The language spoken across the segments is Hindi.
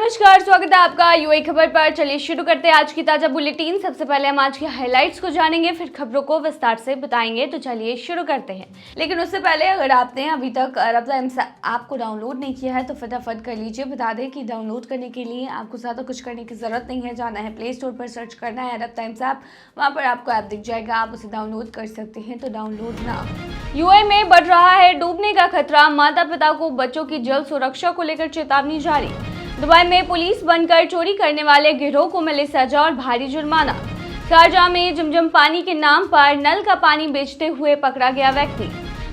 नमस्कार, स्वागत है आपका यूएई खबर पर। चलिए शुरू करते हैं आज की ताजा बुलेटिन। सबसे पहले हम आज की हाइलाइट्स को जानेंगे, फिर खबरों को विस्तार से बताएंगे। तो चलिए शुरू करते हैं। लेकिन उससे पहले अगर आपने अभी तक रब्ता ऐप को डाउनलोड नहीं किया है तो फटाफट कर लीजिए। बता दें कि डाउनलोड करने के लिए आपको ज़्यादा कुछ करने की जरूरत नहीं है। जाना है प्ले स्टोर पर, सर्च करना है रब्ता ऐप, वहाँ पर आपको ऐप दिख जाएगा, आप उसे डाउनलोड कर सकते हैं। तो डाउनलोड ना। यूएई में बढ़ रहा है डूबने का खतरा, माता पिता को बच्चों की जल सुरक्षा को लेकर चेतावनी जारी। दुबई में पुलिस बनकर चोरी करने वाले गिरोह को मिली सजा और भारी जुर्माना। शारजाह में जमजम पानी के नाम पर नल का पानी बेचते हुए पकड़ा गया व्यक्ति।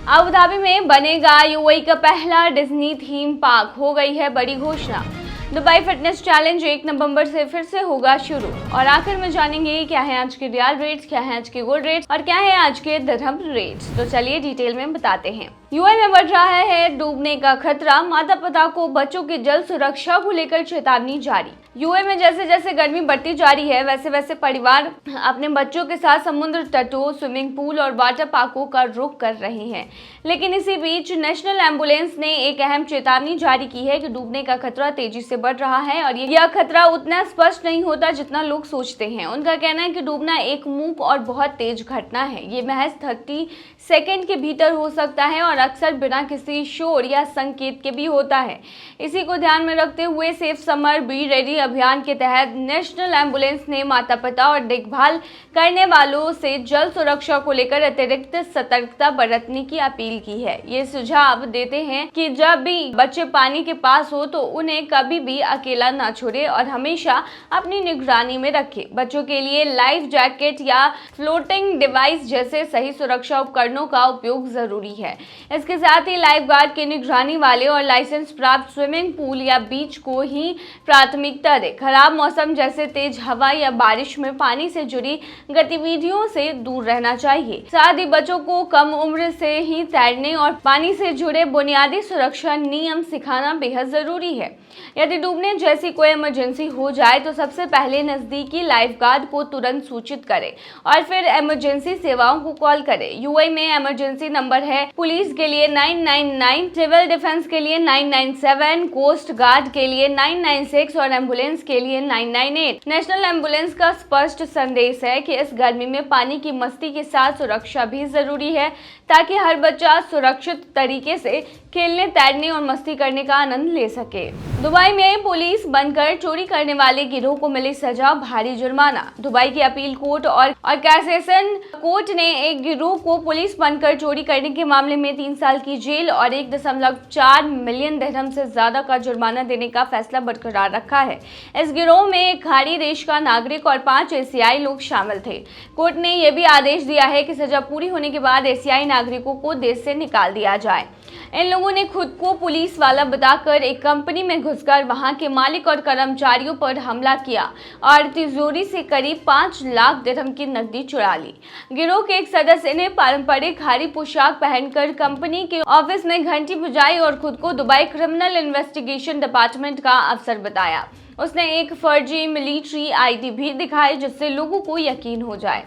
अबू धाबी में बनेगा यूएई का पहला डिज्नी थीम पार्क, हो गई है बड़ी घोषणा। दुबई फिटनेस चैलेंज 1 नवंबर से फिर से होगा शुरू। और आखिर में जानेंगे क्या है आज के रियाल रेट्स, क्या है आज के गोल्ड रेट्स और क्या है आज के दिरहम रेट्स। तो चलिए डिटेल में बताते हैं। यूएई में बढ़ रहा है डूबने का खतरा, माता पिता को बच्चों की जल सुरक्षा को लेकर चेतावनी जारी। यूएई में जैसे जैसे गर्मी बढ़ती जा रही है वैसे वैसे परिवार अपने बच्चों के साथ समुद्र तटों, स्विमिंग पूल और वाटर पार्कों का रुख कर रहे हैं। लेकिन इसी बीच नेशनल एम्बुलेंस ने एक अहम चेतावनी जारी की है कि डूबने का खतरा तेजी से बढ़ रहा है और यह खतरा उतना स्पष्ट नहीं होता जितना लोग सोचते हैं। उनका कहना है कि डूबना एक मूक और बहुत तेज घटना है। ये महज 30 सेकेंड के भीतर हो सकता है और अक्सर बिना किसी शोर या संकेत के भी होता है। इसी को ध्यान में रखते हुए सेफ समर बी रेडी अभियान के तहत नेशनल एम्बुलेंस ने माता पिता और देखभाल करने वालों से जल सुरक्षा को लेकर अतिरिक्त सतर्कता बरतने की अपील की है। ये सुझाव देते हैं कि जब भी बच्चे पानी के पास हो तो उन्हें कभी भी अकेला ना छोड़े और हमेशा अपनी निगरानी में रखें। बच्चों के लिए लाइफ जैकेट या फ्लोटिंग डिवाइस जैसे सही सुरक्षा उपकरणों का उपयोग जरूरी है। इसके साथ ही लाइफ गार्ड की निगरानी वाले और लाइसेंस प्राप्त स्विमिंग पूल या बीच को ही प्राथमिकता दें। खराब मौसम जैसे तेज हवा या बारिश में पानी से जुड़ी गतिविधियों से दूर रहना चाहिए। साथ ही बच्चों को कम उम्र से ही तैरने और पानी से जुड़े बुनियादी सुरक्षा नियम सिखाना बेहद जरूरी है। यदि डूबने जैसी कोई इमरजेंसी हो जाए तो सबसे पहले नजदीकी लाइफ गार्ड को तुरंत सूचित करें और फिर इमरजेंसी सेवाओं को कॉल करें। यूएई में इमरजेंसी नंबर है पुलिस के लिए 999, सिविल डिफेंस के लिए 997, कोस्ट गार्ड के लिए 996 और एम्बुलेंस के लिए 998। नेशनल एम्बुलेंस का स्पष्ट संदेश है कि इस गर्मी में पानी की मस्ती के साथ सुरक्षा भी जरूरी है ताकि हर बच्चा सुरक्षित तरीके से खेलने, तैरने और मस्ती करने का आनंद ले सके। दुबई में पुलिस बनकर चोरी करने वाले गिरोह को मिली सजा, भारी जुर्माना। दुबई की अपील कोर्ट और कैसेशन कोर्ट ने एक गिरोह को पुलिस बनकर चोरी करने के मामले में 3 साल की जेल और 1.4 मिलियन दिरहम से ज्यादा का जुर्माना देने का फैसला बरकरार रखा है। इस गिरोह में एक खाड़ी देश का नागरिक और 5 एशियाई लोग शामिल थे। कोर्ट ने यह भी आदेश दिया है कि सजा पूरी होने के बाद एशियाई नागरिकों को देश से निकाल दिया जाए। इन लोगों ने खुद को पुलिस वाला बताकर एक कंपनी में घुसकर वहां के मालिक और कर्मचारियों पर हमला किया और तिजोरी से करीब 5 लाख दिरहम की नकदी चुरा ली। गिरोह के एक सदस्य ने पारंपरिक हरी पोशाक पहनकर कंपनी के ऑफिस में घंटी बजाई और खुद को दुबई क्रिमिनल इन्वेस्टिगेशन डिपार्टमेंट का अफसर बताया। उसने एक फर्जी मिलिट्री आईडी भी दिखाई जिससे लोगों को यकीन हो जाए।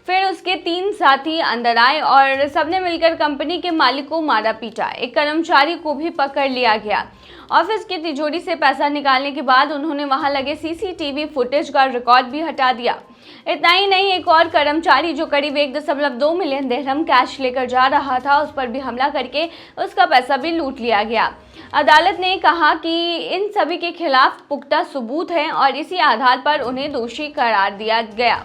फिर उसके 3 साथी अंदर आए और सबने मिलकर कंपनी के मालिक को मारा पीटा। एक कर्मचारी को भी पकड़ लिया गया। ऑफिस की तिजोरी से पैसा निकालने के बाद उन्होंने वहां लगे सीसीटीवी फुटेज का रिकॉर्ड भी हटा दिया। इतना ही नहीं, एक और कर्मचारी जो करीब 1.2 मिलियन दिरहम कैश लेकर जा रहा था उस पर भी हमला करके उसका पैसा भी लूट लिया गया। अदालत ने कहा कि इन सभी के खिलाफ पुख्ता सबूत हैं और इसी आधार पर उन्हें दोषी करार दिया गया।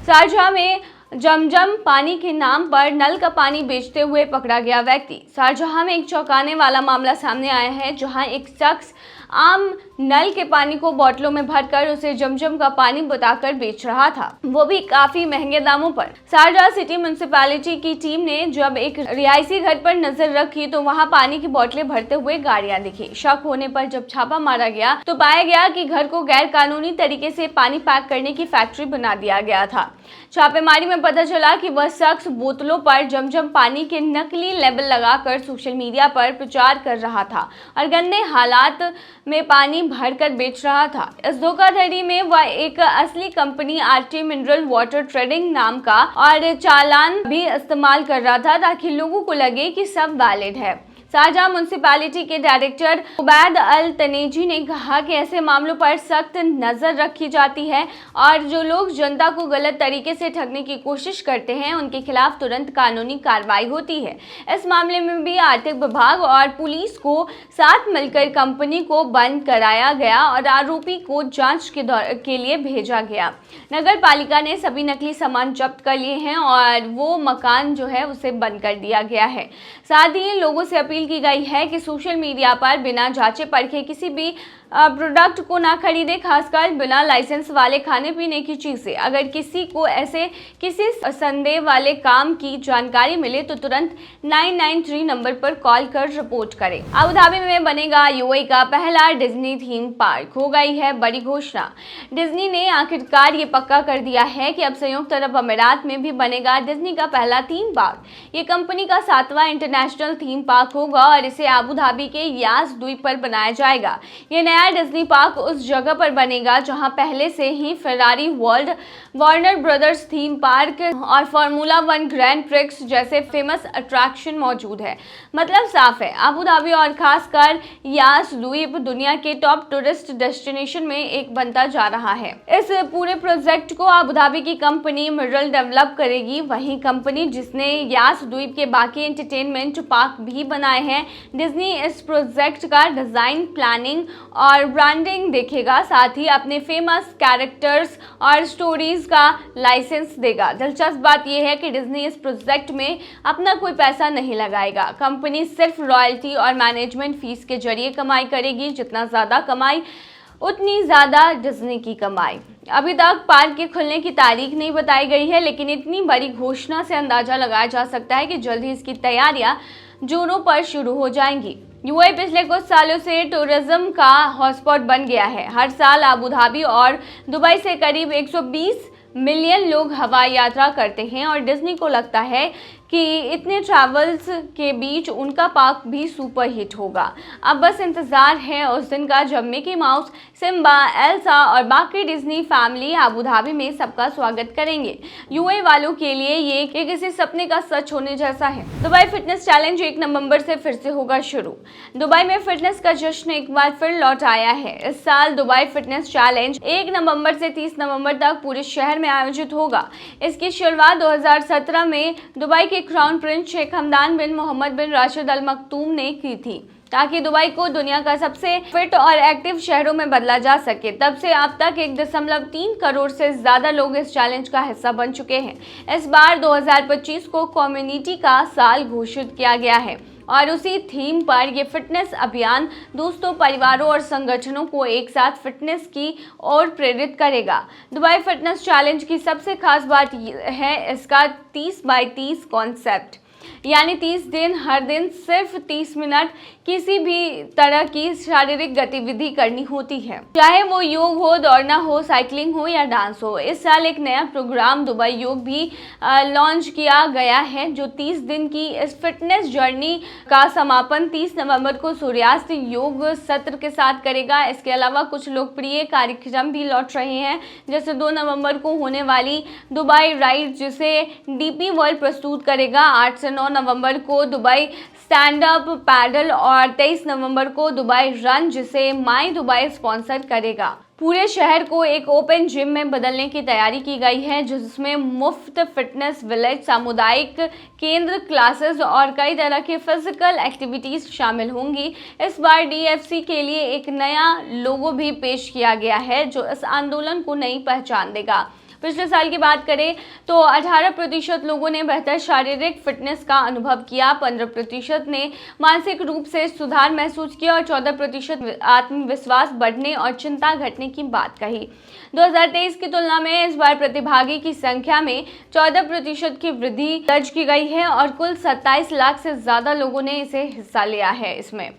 शारजाह में जमजम पानी के नाम पर नल का पानी बेचते हुए पकड़ा गया व्यक्ति। शारजाह में एक चौंकाने वाला मामला सामने आया है जहां एक शख्स आम नल के पानी को बोतलों में भरकर उसे जमजम का पानी बताकर बेच रहा था, वो भी काफी महंगे दामों पर। शारजाह सिटी म्युनिसिपैलिटी की टीम ने जब एक रिहायशी घर पर नजर रखी तो वहां पानी की बोतलें भरते हुए गाड़ियां दिखी। शक होने पर जब छापा मारा गया तो पाया गया कि घर को गैर कानूनी तरीके से पानी पैक करने की फैक्ट्री बना दिया गया था। छापेमारी में पता चला कि वह शख्स बोतलों पर जमजम पानी के नकली लेबल लगाकर सोशल मीडिया पर प्रचार कर रहा था और गंदे हालात में पानी भरकर बेच रहा था। इस धोखाधड़ी में वह एक असली company RT mineral water trading नाम का और चालान भी इस्तेमाल कर रहा था ताकि लोगों को लगे कि सब वैलिड है। शारजाह म्युनिसिपैलिटी के डायरेक्टर उबैद अल तनेजी ने कहा कि ऐसे मामलों पर सख्त नजर रखी जाती है और जो लोग जनता को गलत तरीके से ठगने की कोशिश करते हैं उनके खिलाफ तुरंत कानूनी कार्रवाई होती है। इस मामले में भी आर्थिक विभाग और पुलिस को साथ मिलकर कंपनी को बंद कराया गया और आरोपी को जांच के लिए भेजा गया। नगर पालिका ने सभी नकली सामान जब्त कर लिए हैं और वो मकान जो है उसे बंद कर दिया गया है। साथ ही लोगों से अपील की गई है कि सोशल मीडिया पर बिना जांचे परखे किसी भी प्रोडक्ट को ना खरीदे, खासकर बिना लाइसेंस वाले खाने पीने की चीजें। अगर किसी को ऐसे किसी संदेह वाले काम की जानकारी मिले तो तुरंत 993 नंबर पर कॉल कर रिपोर्ट करें। अबू धाबी में बनेगा यूएई का पहला डिज्नी थीम पार्क, हो गई है बड़ी घोषणा। डिज्नी ने आखिरकार ये पक्का कर दिया है कि अब संयुक्त अरब अमीरात में भी बनेगा डिज्नी का पहला थीम पार्क। ये कंपनी का 7वां इंटरनेशनल थीम पार्क होगा और इसे अबू धाबी के यास द्वीप पर बनाया जाएगा। ये नया डिज्नी पार्क उस जगह पर बनेगा जहां पहले से ही Ferrari World, Warner Brothers theme park और फार्मूला 1 ग्रैंड प्रिक्स जैसे फेमस अट्रैक्शन मौजूद है। मतलब साफ है, अबू धाबी और खासकर यास द्वीप दुनिया के टॉप टूरिस्ट डेस्टिनेशन में एक बनता जा रहा है। इस पूरे प्रोजेक्ट को अबू धाबी की कंपनी मिरल डेवलप करेगी। वहीं कंपनी जिसने यास द्वीप के बाकी एंटरटेनमेंट पार्क भी बनाए हैं, डिज्नी इस प्रोजेक्ट का डिजाइन, प्लानिंग और ब्रांडिंग देखेगा, साथ ही अपने फेमस कैरेक्टर्स और स्टोरीज का लाइसेंस देगा। दिलचस्प बात यह है कि डिज्नी इस प्रोजेक्ट में अपना कोई पैसा नहीं लगाएगा। कंपनी सिर्फ रॉयल्टी और मैनेजमेंट फीस के जरिए कमाई करेगी। जितना ज्यादा कमाई उतनी ज्यादा डिज्नी की कमाई। अभी तक पार्क के खुलने की तारीख नहीं बताई गई है, लेकिन इतनी बड़ी घोषणा से अंदाजा लगाया जा सकता है कि जल्द ही इसकी तैयारियां जोरों पर शुरू हो जाएंगी। यूएई पिछले कुछ सालों से टूरिज्म का हॉटस्पॉट बन गया है। हर साल अबू धाबी और दुबई से करीब 120 मिलियन लोग हवाई यात्रा करते हैं और डिज्नी को लगता है कि इतने ट्रैवल्स के बीच उनका पार्क भी सुपर हिट होगा। अब बस इंतजार है उस दिन का जब मिकी माउस, सिम्बा, एल्सा और बाकी डिज्नी फैमिली अबू धाबी में सबका स्वागत करेंगे। यूएई वालों के लिए ये किसी सपने का सच होने जैसा है। दुबई फिटनेस चैलेंज 1 नवंबर से फिर से होगा शुरू। दुबई में फिटनेस का जश्न एक बार फिर लौट आया है। इस साल दुबई फिटनेस चैलेंज 1 नवंबर से 30 नवंबर तक पूरे शहर में आयोजित होगा। इसकी शुरुआत 2017 में दुबई के क्राउन प्रिंस शेख हमदान बिन मोहम्मद बिन राशिद अल मक्तूम ने की थी, ताकि दुबई को दुनिया का सबसे फिट और एक्टिव शहरों में बदला जा सके। तब से अब तक 1.3 करोड़ से ज्यादा लोग इस चैलेंज का हिस्सा बन चुके हैं। इस बार 2025 को कम्युनिटी का साल घोषित किया गया है और उसी थीम पर यह फिटनेस अभियान दोस्तों, परिवारों और संगठनों को एक साथ फिटनेस की ओर प्रेरित करेगा। दुबई फिटनेस चैलेंज की सबसे खास बात है इसका 30 बाय 30 कॉन्सेप्ट, यानी 30 दिन, हर दिन सिर्फ 30 मिनट किसी भी तरह की शारीरिक गतिविधि करनी होती है, चाहे वो योग हो, दौड़ना हो, साइकिलिंग हो या डांस हो। इस साल एक नया प्रोग्राम दुबई योग भी लॉन्च किया गया है, जो 30 दिन की इस फिटनेस जर्नी का समापन 30 नवंबर को सूर्यास्त योग सत्र के साथ करेगा। इसके अलावा कुछ लोकप्रिय कार्यक्रम भी लौट रहे हैं, जैसे 2 नवंबर को होने वाली दुबई राइड, जिसे डीपी वर्ल्ड प्रस्तुत करेगा। 8 से 9 नवंबर को दुबई स्टैंड अप पैडल और 23 नवंबर को दुबई रन, जिसे माई दुबई स्पॉन्सर करेगा। पूरे शहर को एक ओपन जिम में बदलने की तैयारी की गई है, जिसमें मुफ्त फिटनेस विलेज, सामुदायिक केंद्र, क्लासेस और कई तरह की फिजिकल एक्टिविटीज शामिल होंगी। इस बार डीएफसी के लिए एक नया लोगो भी पेश किया गया है, जो इस आंदोलन को नई पहचान देगा। पिछले साल की बात करें तो 18% लोगों ने बेहतर शारीरिक फिटनेस का अनुभव किया, 15% ने मानसिक रूप से सुधार महसूस किया और 14% आत्मविश्वास बढ़ने और चिंता घटने की बात कही। 2023 की तुलना में इस बार प्रतिभागी की संख्या में 14% की वृद्धि दर्ज की गई है और कुल 27 लाख से ज्यादा लोगों ने इसे हिस्सा लिया है। इसमें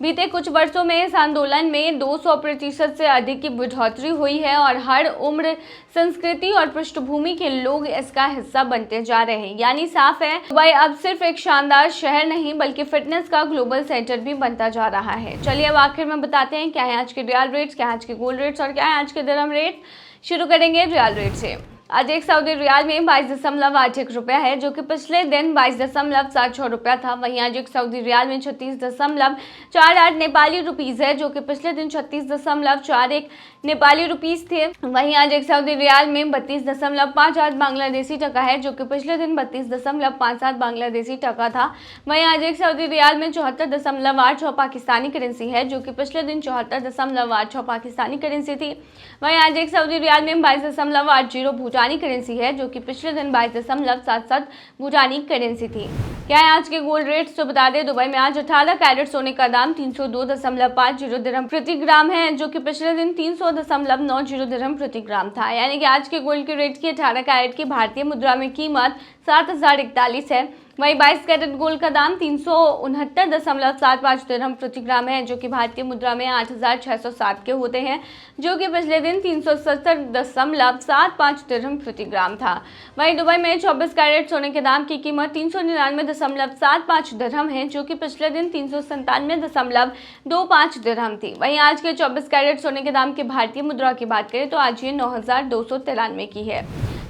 बीते कुछ वर्षों में इस आंदोलन में 200% से अधिक की बढ़ोतरी हुई है और हर उम्र, संस्कृति और पृष्ठभूमि के लोग इसका हिस्सा बनते जा रहे हैं। यानी साफ है, दुबई अब सिर्फ एक शानदार शहर नहीं बल्कि फिटनेस का ग्लोबल सेंटर भी बनता जा रहा है। चलिए अब आखिर में बताते हैं क्या है आज के रियल रेट्स, क्या है आज के गोल्ड रेट्स और क्या है आज के दिरहम रेट। शुरू करेंगे रियल रेट से। आज एक सऊदी रियाल में 22.81 रुपया है, जो कि पिछले दिन 22.76 रुपया था। वहीं आज एक सऊदी रियाल में 36.48 नेपाली रुपीज है, जो कि पिछले दिन 36.41 नेपाली रुपीज थे। वहीं आज एक सऊदी रियाल में 32.58 बांग्लादेशी टका है, जो कि पिछले दिन 32.57 बांग्लादेशी टका था। वहीं आज एक सऊदी रियाल में 74.86 पाकिस्तानी करेंसी है, जो कि पिछले दिन 74.86 पाकिस्तानी करेंसी थी। वहीं आज एक सऊदी रियाल में 22.80 भूटानी करेंसी है, जो कि पिछले दिन 22.77 भूटानी करेंसी थी। क्या है आज के गोल्ड रेट्स तो बता दें। दुबई में आज 18 कैरेट सोने का दाम 302.50 दिरहम प्रति ग्राम है, जो कि पिछले दिन 300.90 दिरहम प्रति ग्राम था। यानी कि आज के गोल्ड के रेट की 18 कैरेट की भारतीय मुद्रा में कीमत 7,041 है। वहीं 22 कैरेट गोल्ड का दाम 369.75 दिरहम प्रति ग्राम है, जो कि भारतीय मुद्रा में 8,607 के होते हैं, जो कि पिछले दिन 370.75 दिरहम प्रति ग्राम था। वहीं दुबई में 24 कैरेट सोने के दाम की कीमत 399.75 दिरहम है, जो कि पिछले दिन 397.25 दिरहम थी। वहीं आज के 24 कैरेट सोने के दाम की भारतीय मुद्रा की बात करें तो आज ये 9,293 की है।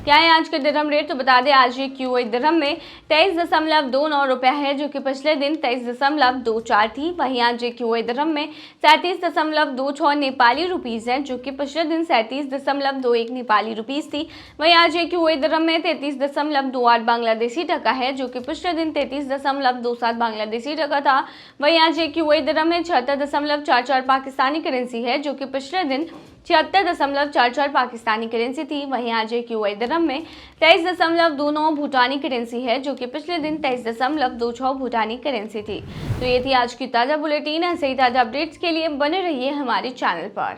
क्या है आज के दिरहम रेट तो बता दें। आज ये क्यूवेत दिरहम में 23.29 रुपया है, जो कि पिछले दिन 23.24 थी। वहीं आज ये क्यूवेत दिरहम में 37.26 नेपाली रुपीस है, जो कि पिछले दिन 37.21 नेपाली रुपीस थी। वहीं आज ये क्यूवेत दिरहम में 33.28 बांग्लादेशी टका है, जो कि पिछले दिन 33.27 बांग्लादेशी टका था। वहीं आज ये क्यूवेत दिरहम में 76.44 पाकिस्तानी करेंसी है, जो कि पिछले दिन 76.44 पाकिस्तानी करेंसी थी। वहीं आज एक क्यूवेत दिरहम में 23.29 भूटानी करेंसी है, जो कि पिछले दिन 23.26 भूटानी करेंसी थी। तो ये थी आज की ताज़ा बुलेटिन। ऐसे ही ताज़ा अपडेट्स के लिए बने रहिए हमारे चैनल पर।